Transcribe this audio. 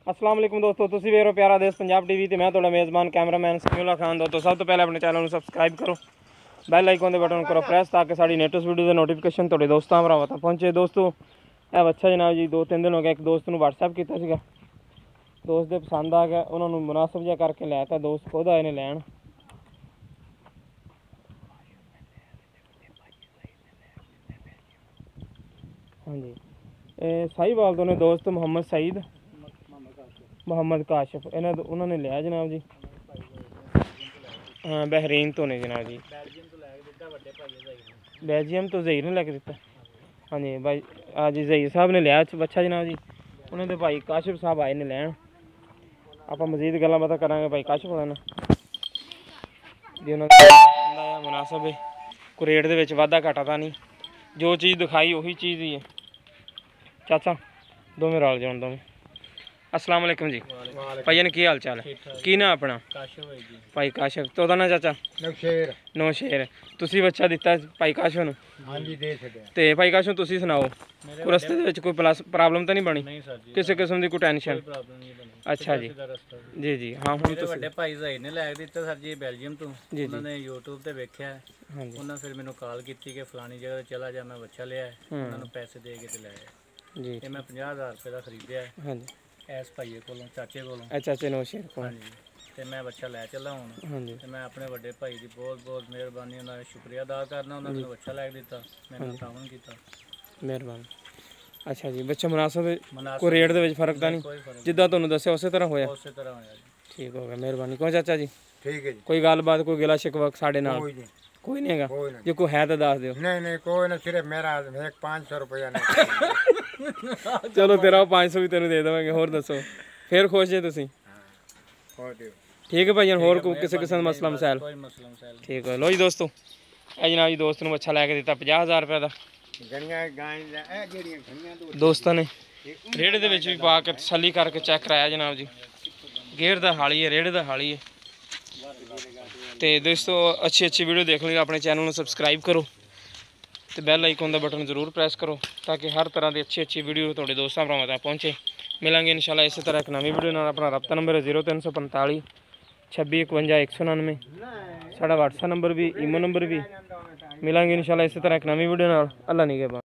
अस्सलाम वालेकुम दोस्तों, तुसी वेख रहे हो प्यारा देश पंजाब टीवी ते मैं तुहाडा मेज़बान कैमरामैन समीउल्लाह खान। दोस्तों सब तो पहले अपने चैनल को सब्सक्राइब करो, बैल आइकन दे बटन करो प्रेस ताकि साड़ी लेटेस्ट वीडियो के नोटिफिकेशन तुहाडे दोस्तां भरावां तक पहुंचे। दोस्तों यह बच्चा जनाब जी 2-3 दिन हो गए एक दोस्त नूं व्हाट्सएप कीता सीगा, दोस्त दे पसंद आ गया, उन्होंने मुनासिब जिहा करके लैता, दोस्त खुद आए ने लैण। हाँ जी, साहिवाल तो ने दोस्त मोहम्मद सईद मोहम्मद काशिफ उन्होंने लिया जनाब जी। हाँ बहरीन तो ने जनाब जी, बेल्जियम तो ज़हीर ने लैके दिता। हाँ जी भाई, हाँ जी ज़हीर साहब ने लिया बच्चा जनाब जी, उन्होंने भाई काशिफ साहब आए ने लैन। आप मजीद गल्लां बातां करांगे भाई काशिफ होना ना जी, उन्होंने मुनासिब है, कोई रेट दे विच वाधा घाटा तां नहीं, जो चीज़ दिखाई उही चीज़ ही है। चाचा दोवें रल जाओ दोवें। अस्सलाम वालेकुम जी भाईया ने की हाल चाल है, की ना अपना भाई काशिफ तो ना चाचा नौशेर तुसी बच्चा दिता भाई काशिफ नूं? हाँ जी दे छड्या। ते भाई काशिफ तुसी सुनाओ, रस्ते दे विच कोई प्रॉब्लम तो नहीं बनी? किसी किस्म की कोई टेंशन? अच्छा जी जी जी। हाँ हुण तुसी वड्डे भाई ज़हीर ने लै के दिता सर जी बेल्जियम तो, उन्होंने यूट्यूब ते वेख्या, उन्होंने फिर मैनूं कॉल की कि फलानी जगह चला जा, मैं बच्चा लिया, उन्होंने पैसे दे के ते लै आया जी। मैं 50,000 रुपये का खरीदिया है। हाँ जी इस भाईए कोलों चाचे कोलों, चाचे नौशेर को। हाँ जी ते मैं बच्चा लै चला हुण। हाँ जी मैं अपने बड़े भाई की बहुत बहुत मेहरबानी उन्होंने शुक्रिया अदा करना, उन्होंने मैनूं बच्चा लै के दिता, मैंने तावन कीता, मेहरबानी। अच्छा जी बच्चा मुनासिब कोई रेट दे विच फर्क तां नहीं, जिद्दां तुहानूं दस्सिया उसे तरह होया? उसे तरह होया जी। ठीक हो गया, मेहरबानी। क्यों चाचा जी ठीक है जी, कोई गलबात कोई गिला शिकवा साडे नाल कोई नहीं हैगा? जो कोई है तो दस दिओ। नहीं नहीं कोई ना, सिर्फ मेरा 500 रुपया नहीं। चलो तेरा 500 भी तेन दे देवांगे। होर दसो फिर खुश जे तुसी? ठीक है भाई, होर किसी किस्म का मसला मसैल? ठीक है लो जी दोस्तों, ए जनाब जी दोस्त नूं अच्छा लैके दिता 50,000 रुपये का। दोस्तों ने रेड़े दे विच भी पा के तसल्ली करके चेक कराया जनाब जी, गेयर दा हाली है, रेड़े दा हाली है। तो दोस्तों अच्छी अच्छी वीडियो देखने लिए अपने चैनल को सब्सक्राइब करो, तो बैल आइकन का बटन जरूर प्रेस करो ताकि हर तरह की अच्छी अच्छी वीडियो थोड़े दोस्तों भरावां तक पहुँचे। मिलेंगे इंशाल्लाह इस तरह एक नवी वीडियो नाल। अपना रब्ता नंबर है 0345 26 51 199, साड़ा व्हाट्सएप नंबर भी ईमो नंबर भी। मिलेंगे इंशाल्लाह इस तरह एक नवी वीडियो नाल। अल्लाह निगहबान।